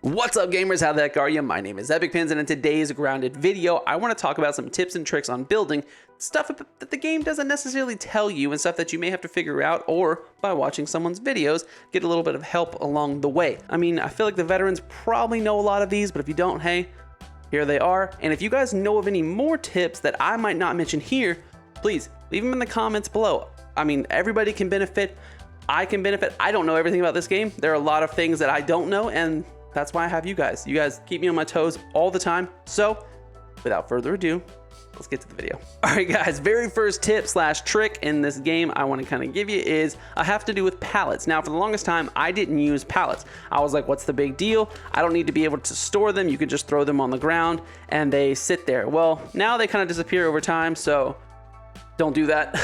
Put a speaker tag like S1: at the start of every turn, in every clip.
S1: What's up, gamers? How the heck are you? My name is Epic Pins, and in today's grounded video, I want to talk about some tips and tricks on building stuff that the game doesn't necessarily tell you, and stuff that you may have to figure out, or by watching someone's videos, get a little bit of help along the way. I mean, I feel like the veterans probably know a lot of these, but if you don't, hey, here they are. And if you guys know of any more tips that I might not mention here, please leave them in the comments below. I mean, everybody can benefit. I can benefit. I don't know everything about this game. There are a lot of things that I don't know, and that's why I have you guys. You guys keep me on my toes all the time. So without further ado, let's get to the video. All right, guys, very first tip slash trick in this game I want to kind of give you is I have to do with pallets. Now, for the longest time, I didn't use pallets. I was like, what's the big deal? I don't need to be able to store them. You can just throw them on the ground and they sit there. Well, now they kind of disappear over time, so don't do that.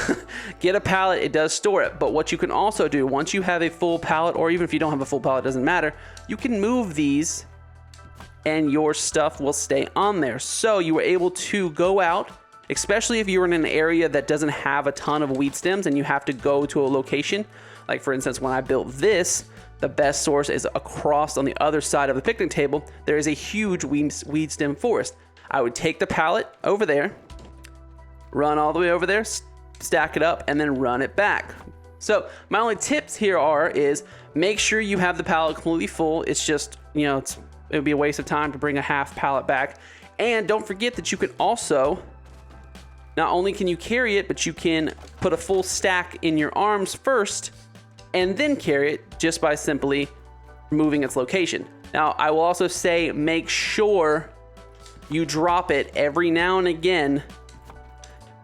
S1: Get a pallet, it does store it. But what you can also do, once you have a full pallet, or even if you don't have a full pallet, it doesn't matter, you can move these and your stuff will stay on there. So you were able to go out, especially if you're in an area that doesn't have a ton of weed stems and you have to go to a location. Like for instance, when I built this, the best source is across on the other side of the picnic table. There is a huge weed stem forest. I would take the pallet over there, run all the way over there, stack it up, and then run it back. So my only tips here is make sure you have the pallet completely full. It's just, you know, it would be a waste of time to bring a half pallet back. And don't forget that you can also, not only can you carry it, but you can put a full stack in your arms first and then carry it just by simply moving its location. Now, I will also say make sure you drop it every now and again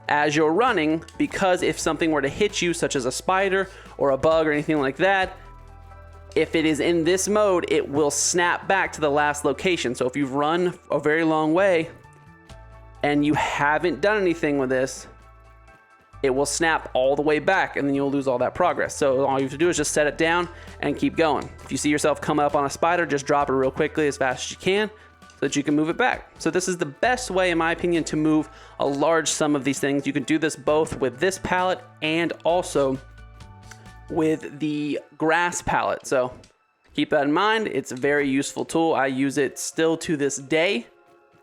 S1: as you're running, because if something were to hit you, such as a spider or a bug or anything like that, if it is in this mode, it will snap back to the last location. So if you've run a very long way and you haven't done anything with this, it will snap all the way back and then you'll lose all that progress. So all you have to do is just set it down and keep going. If you see yourself come up on a spider, just drop it real quickly as fast as you can, so that you can move it back. So this is the best way, in my opinion, to move a large sum of these things. You can do this both with this pallet and also with the grass pallet. So keep that in mind. It's a very useful tool. I use it still to this day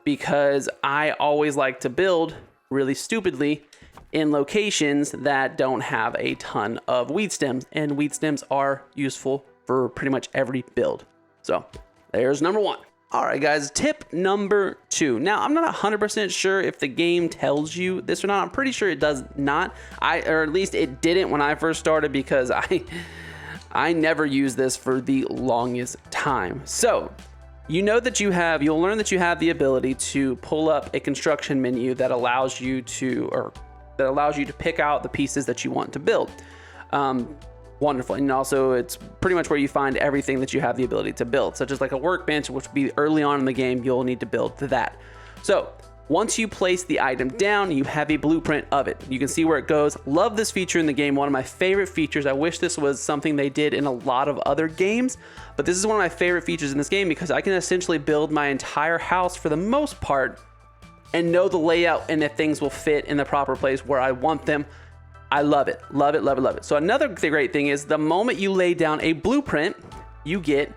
S1: because I always like to build really stupidly in locations that don't have a ton of weed stems, and weed stems are useful for pretty much every build. So there's number one. All right, guys, tip number 2. Now, I'm not 100% sure if the game tells you this or not. I'm pretty sure it does not. Or at least it didn't when I first started, because I never used this for the longest time. So you know that you'll learn that you have the ability to pull up a construction menu that allows you to pick out the pieces that you want to build. Wonderful. And also it's pretty much where you find everything that you have the ability to build, such as like a workbench, which would be early on in the game, you'll need to build to that. So once you place the item down, you have a blueprint of it. You can see where it goes. Love this feature in the game. One of my favorite features. I wish this was something they did in a lot of other games, but this is one of my favorite features in this game because I can essentially build my entire house for the most part and know the layout and if things will fit in the proper place where I want them. I love it. Love it, love it, love it. So another great thing is the moment you lay down a blueprint, you get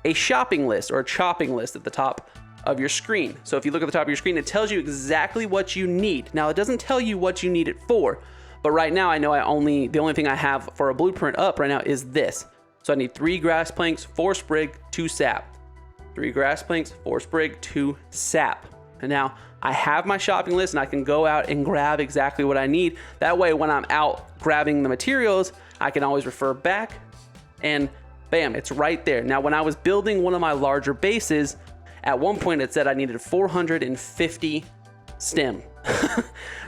S1: a shopping list or a chopping list at the top of your screen. So if you look at the top of your screen, it tells you exactly what you need. Now, it doesn't tell you what you need it for, but right now I know the only thing I have for a blueprint up right now is this. So I need 3 grass planks, 4 sprig, 2 sap. 3 grass planks, 4 sprig, 2 sap. And now I have my shopping list and I can go out and grab exactly what I need. That way, when I'm out grabbing the materials, I can always refer back and bam, it's right there. Now, when I was building one of my larger bases, at one point it said I needed 450 stem.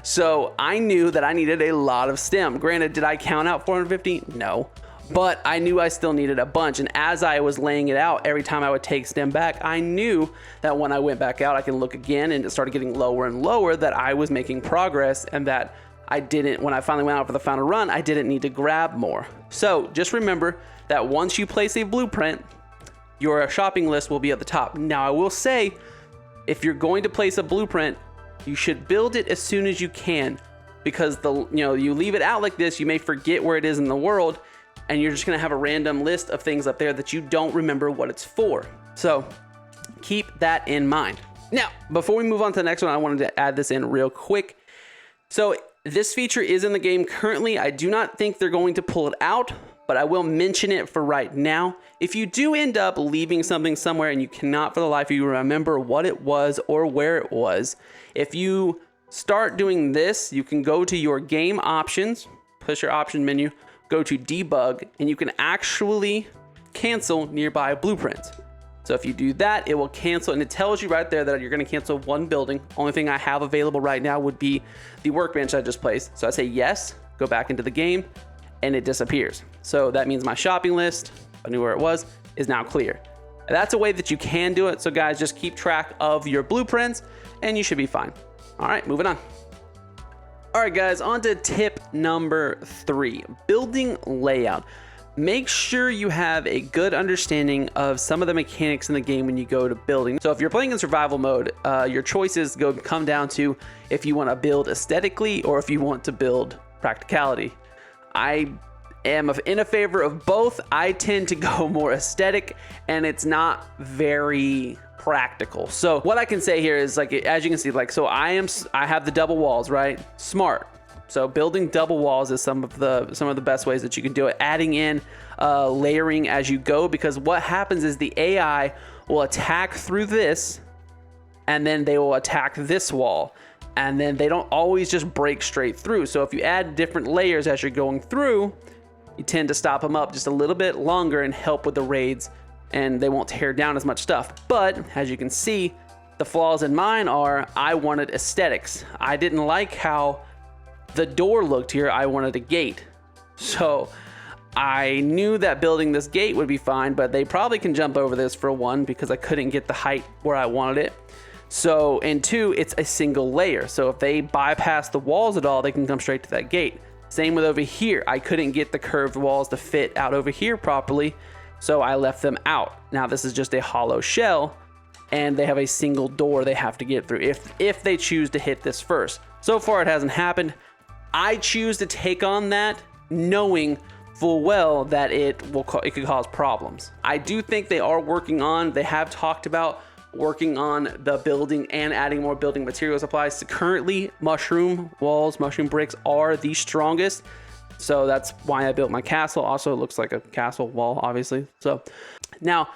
S1: So I knew that I needed a lot of stem. Granted, did I count out 450? No. But I knew I still needed a bunch. And as I was laying it out, every time I would take stem back, I knew that when I went back out, I can look again and it started getting lower and lower, that I was making progress and that when I finally went out for the final run, I didn't need to grab more. So just remember that once you place a blueprint, your shopping list will be at the top. Now, I will say, if you're going to place a blueprint, you should build it as soon as you can, because you leave it out like this, you may forget where it is in the world, and you're just going to have a random list of things up there that you don't remember what it's for. So that in mind. Now, before we move on to the next one, I wanted to add this in real quick. So this feature is in the game currently. I do not think they're going to pull it out, but I will mention it for right now. If you do end up leaving something somewhere and you cannot for the life of you remember what it was or where it was, if you start doing this, you can go to your game options, push your option menu, go to debug, and you can actually cancel nearby blueprints. So if you do that, it will cancel, and it tells you right there that you're going to cancel one building. Only thing I have available right now would be the workbench I just placed. So I say yes, go back into the game, and it disappears. So that means my shopping list, I knew where it was, is now clear. And that's a way that you can do it. So guys, just keep track of your blueprints and you should be fine. All right, moving on. All right, guys, on to tip number 3, building layout. Make sure you have a good understanding of some of the mechanics in the game when you go to building. So if you're playing in survival mode, your choices come down to if you want to build aesthetically or if you want to build practicality. I am in a favor of both. I tend to go more aesthetic, and it's not very practical. So what I can say here is, like, as you can see, like, so I have the double walls, right? Smart. So building double walls is some of the best ways that you can do it. Adding in layering as you go, because what happens is the AI will attack through this, and then they will attack this wall, and then they don't always just break straight through. So if you add different layers as you're going through, you tend to stop them up just a little bit longer and help with the raids, and they won't tear down as much stuff. But as you can see, the flaws in mine are I wanted aesthetics. I didn't like how the door looked here. I wanted a gate. So I knew that building this gate would be fine, but they probably can jump over this for one, because I couldn't get the height where I wanted it. So, and two, it's a single layer. So if they bypass the walls at all, they can come straight to that gate. Same with over here. I couldn't get the curved walls to fit out over here properly, so I left them out. Now this is just a hollow shell, and they have a single door they have to get through if they choose to hit this first. So far it hasn't happened. I choose to take on that knowing full well that it could cause problems. I do think they have talked about working on the building and adding more building material supplies. So currently, mushroom walls, mushroom bricks are the strongest. So that's why I built my castle. Also, it looks like a castle wall, obviously. So now,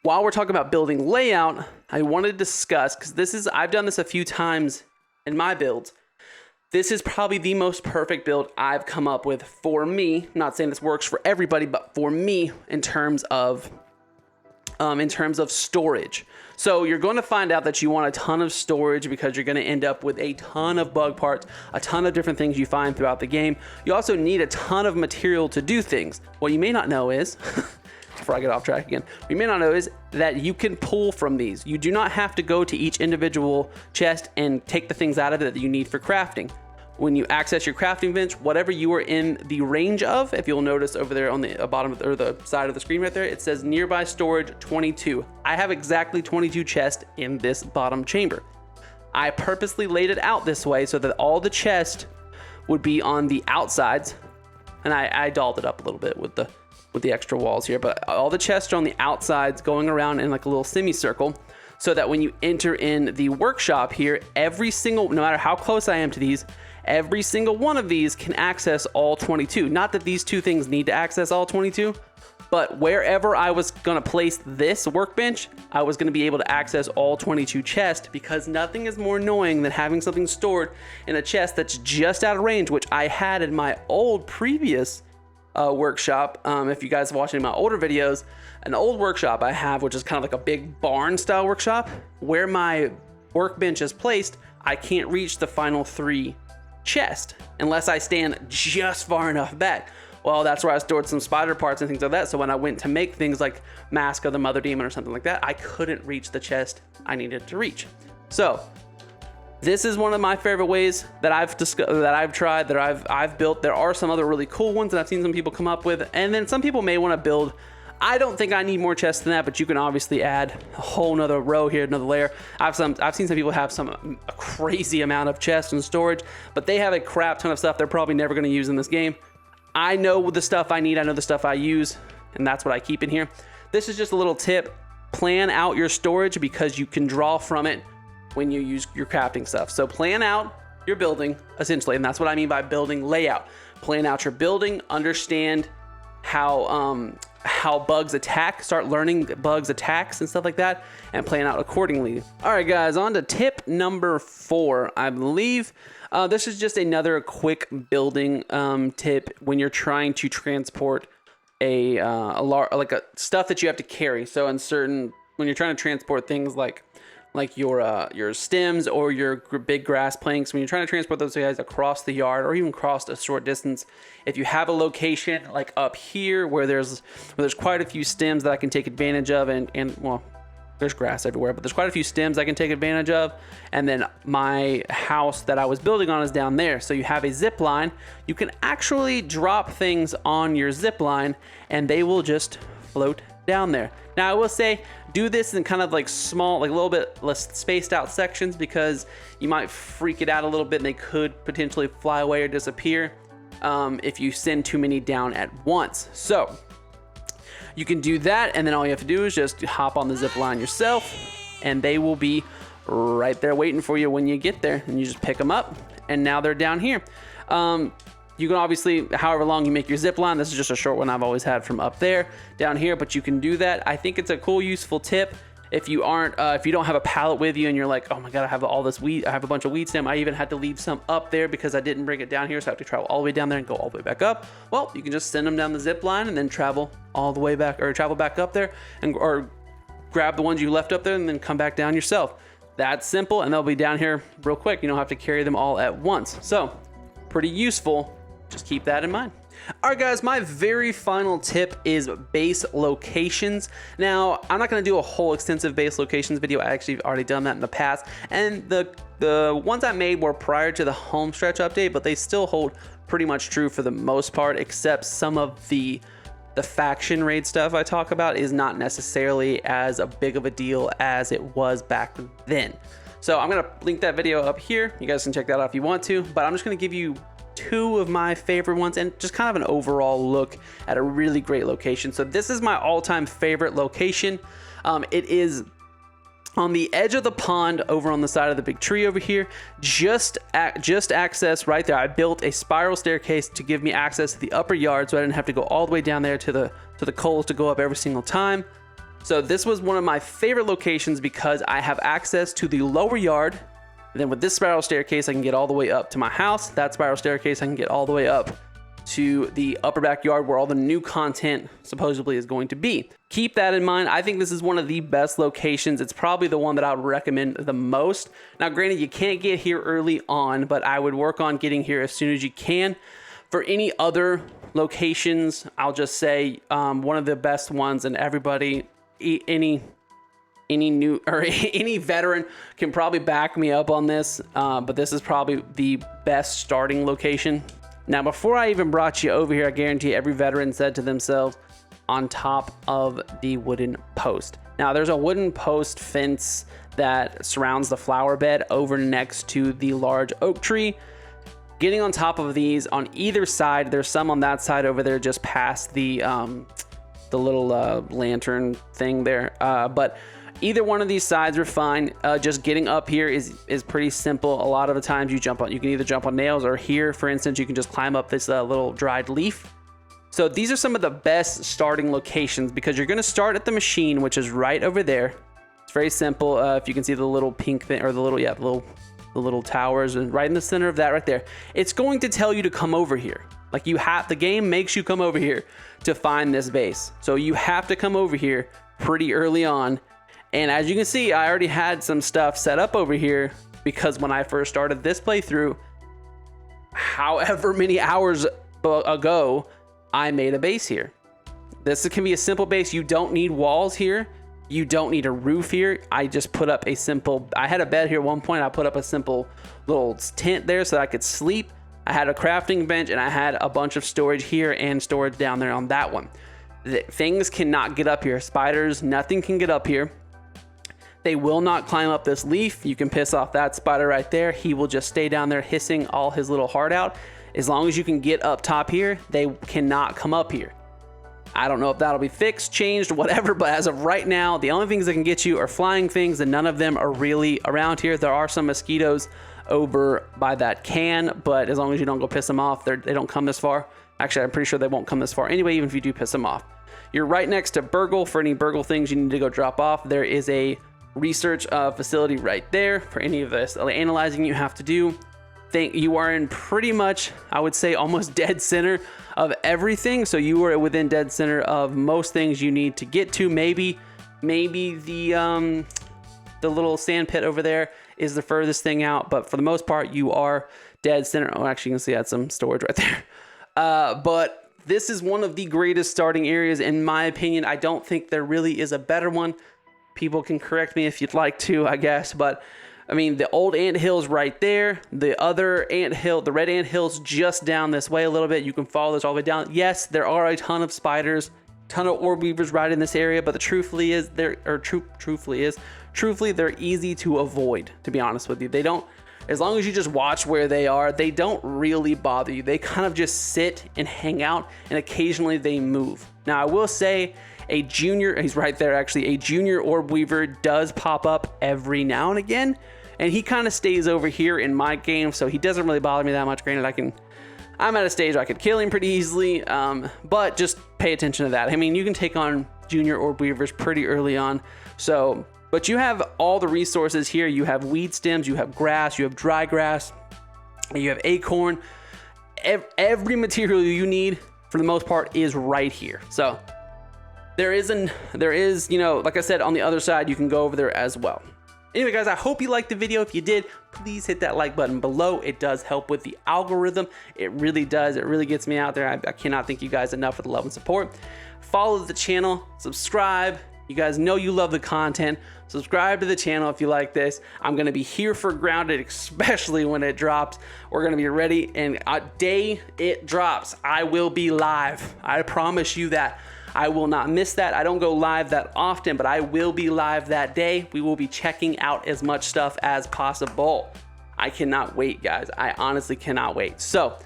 S1: while we're talking about building layout, I wanted to discuss, because I've done this a few times in my builds. This is probably the most perfect build I've come up with for me. I'm not saying this works for everybody, but for me in terms of storage. So you're going to find out that you want a ton of storage because you're going to end up with a ton of bug parts, a ton of different things you find throughout the game. You also need a ton of material to do things. What you may not know is, before I get off track again, what you may not know is that you can pull from these. You do not have to go to each individual chest and take the things out of it that you need for crafting. When you access your crafting bench, whatever you are in the range of, if you'll notice over there on the bottom or the side of the screen right there, it says nearby storage 22. I have exactly 22 chests in this bottom chamber. I purposely laid it out this way so that all the chests would be on the outsides, and I dolled it up a little bit with the extra walls here, but all the chests are on the outsides going around in like a little semicircle, so that when you enter in the workshop here, no matter how close I am to these, every single one of these can access all 22. Not that these two things need to access all 22, but wherever I was gonna place this workbench, I was gonna be able to access all 22 chests, because nothing is more annoying than having something stored in a chest that's just out of range, which I had in my previous workshop. If you guys watch any of my older videos, an old workshop I have, which is kind of like a big barn style workshop, where my workbench is placed, I can't reach the final 3 chest unless I stand just far enough back. Well, that's where I stored some spider parts and things like that. So when I went to make things like Mask of the Mother Demon or something like that, I couldn't reach the chest I needed to reach. So this is one of my favorite ways that I've tried, that I've built. There are some other really cool ones that I've seen some people come up with, and then some people may want to build. I don't think I need more chests than that, but you can obviously add a whole nother row here, another layer. I've seen some people have a crazy amount of chests and storage, but they have a crap ton of stuff they're probably never going to use in this game. I know the stuff I need, I know the stuff I use, and that's what I keep in here. This is just a little tip. plan out your storage because you can draw from it when you use your crafting stuff. So plan out your building essentially, and that's what I mean by building layout. Plan out your building, understand how bugs attack, start learning bugs attacks and stuff like that, and plan out accordingly. All right, guys, on to tip number 4, I believe. This is just another quick building tip when you're trying to transport a stuff that you have to carry. So when you're trying to transport things like your stems or your big grass planks, when you're trying to transport those guys across the yard or even across a short distance, if you have a location like up here where there's quite a few stems that I can take advantage of, and well, there's grass everywhere, but there's quite a few stems I can take advantage of, and then my house that I was building on is down there. So you have a zip line. You can actually drop things on your zip line and they will just float down there. Now I will say, do this in kind of like small, like a little bit less spaced out sections, because you might freak it out a little bit and they could potentially fly away or disappear if you send too many down at once. So you can do that, and then all you have to do is just hop on the zip line yourself and they will be right there waiting for you when you get there, and you just pick them up and now they're down here. You can obviously, however long you make your zip line, this is just a short one I've always had from up there down here, but you can do that. I think it's a cool, useful tip. If you don't have a pallet with you and you're like, oh my God, I have all this weed, I have a bunch of weed stem. I even had to leave some up there because I didn't bring it down here. So I have to travel all the way down there and go all the way back up. Well, you can just send them down the zip line and then travel all the way back, or travel back up there or grab the ones you left up there and then come back down yourself. That's simple, and they'll be down here real quick. You don't have to carry them all at once. So pretty useful. Just keep that in mind. All right, guys, my very final tip is base locations. Now, I'm not going to do a whole extensive base locations video. I actually have already done that in the past. And the ones I made were prior to the home stretch update, but they still hold pretty much true for the most part, except some of the faction raid stuff I talk about is not necessarily as big of a deal as it was back then. So I'm going to link that video up here. You guys can check that out if you want to, but I'm just going to give you 2 of my favorite ones and just kind of an overall look at a really great location. So this is my all-time favorite location. It is on the edge of the pond over on the side of the big tree over here. Just access right there. I built a spiral staircase to give me access to the upper yard, so I didn't have to go all the way down there to the coals to go up every single time. So this was one of my favorite locations because I have access to the lower yard. Then with this spiral staircase, I can get all the way up to my house. That spiral staircase, I can get all the way up to the upper backyard where all the new content supposedly is going to be. Keep that in mind. I think this is one of the best locations. It's probably the one that I would recommend the most. Now, granted, you can't get here early on, but I would work on getting here as soon as you can. For any other locations, I'll just say one of the best ones, and everybody, any new or any veteran can probably back me up on this, but this is probably the best starting location. Now, before I even brought you over here, I guarantee every veteran said to themselves, on top of the wooden post. Now, there's a wooden post fence that surrounds the flower bed over next to the large oak tree. Getting on top of these on either side, there's some on that side over there just past the little lantern thing there, but either one of these sides are fine. Just getting up here is pretty simple. A lot of the times you can either jump on nails, or here, for instance, you can just climb up this little dried leaf. So these are some of the best starting locations because you're going to start at the machine, which is right over there. It's very simple. If you can see the little pink thing, or the little towers, and right in the center of that right there, it's going to tell you to come over here. Like the game makes you come over here to find this base. So you have to come over here pretty early on. And as you can see, I already had some stuff set up over here because when I first started this playthrough, however many hours ago, I made a base here. This can be a simple base. You don't need walls here. You don't need a roof here. I just put up I had a bed here at one point. I put up a simple little tent there so that I could sleep. I had a crafting bench and I had a bunch of storage here and storage down there on that one. Things cannot get up here. Spiders, nothing can get up here. They will not climb up this leaf. You can piss off that spider right there. He will just stay down there hissing all his little heart out. As long as you can get up top here, they cannot come up here. I don't know if that'll be fixed, changed, whatever, but as of right now, the only things that can get you are flying things, and none of them are really around here. There are some mosquitoes over by that can, but as long as you don't go piss them off, they don't come this far. Actually, I'm pretty sure they won't come this far anyway, even if you do piss them off. You're right next to Burgle. For any Burgle things you need to go drop off, there is a research facility right there for any of this analyzing you have to do. You are in pretty much, I would say, almost dead center of everything. So you are within dead center of most things you need to get to. Maybe the little sand pit over there is the furthest thing out, but for the most part, you are dead center. Oh, actually, you can see I had some storage right there. But this is one of the greatest starting areas, in my opinion. I don't think there really is a better one. People can correct me if you'd like to, I guess, but I mean, the old anthill's right there. The other anthill, the red anthill's just down this way a little bit. You can follow this all the way down. Yes, there are a ton of spiders, ton of orb weavers right in this area, but truthfully, they're easy to avoid, to be honest with you. They don't, as long as you just watch where they are, they don't really bother you. They kind of just sit and hang out, and occasionally they move. Now, I will say, a junior, he's right there actually, a junior orb weaver does pop up every now and again, and he kind of stays over here in my game, so he doesn't really bother me that much. Granted, I'm at a stage where I could kill him pretty easily, but just pay attention to that. I mean, you can take on junior orb weavers pretty early on, so, but you have all the resources here. You have weed stems, you have grass, you have dry grass, you have acorn. Every material you need, for the most part, is right here. So there is, you know, like I said, on the other side, you can go over there as well. Anyway, guys, I hope you liked the video. If you did, please hit that like button below. It does help with the algorithm. It really does. It really gets me out there. I cannot thank you guys enough for the love and support. Follow the channel, subscribe. You guys know you love the content. Subscribe to the channel if you like this. I'm going to be here for Grounded, especially when it drops. We're going to be ready, and day it drops, I will be live. I promise you that. I will not miss that. I don't go live that often, but I will be live that day. We will be checking out as much stuff as possible. I cannot wait, guys. I honestly cannot wait. So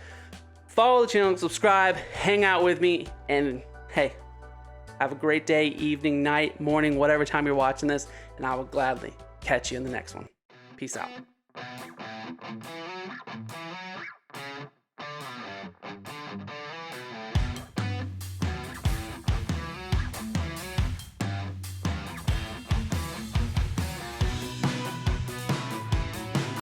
S1: follow the channel, subscribe, hang out with me, and hey, have a great day, evening, night, morning, whatever time you're watching this, and I will gladly catch you in the next one. Peace out.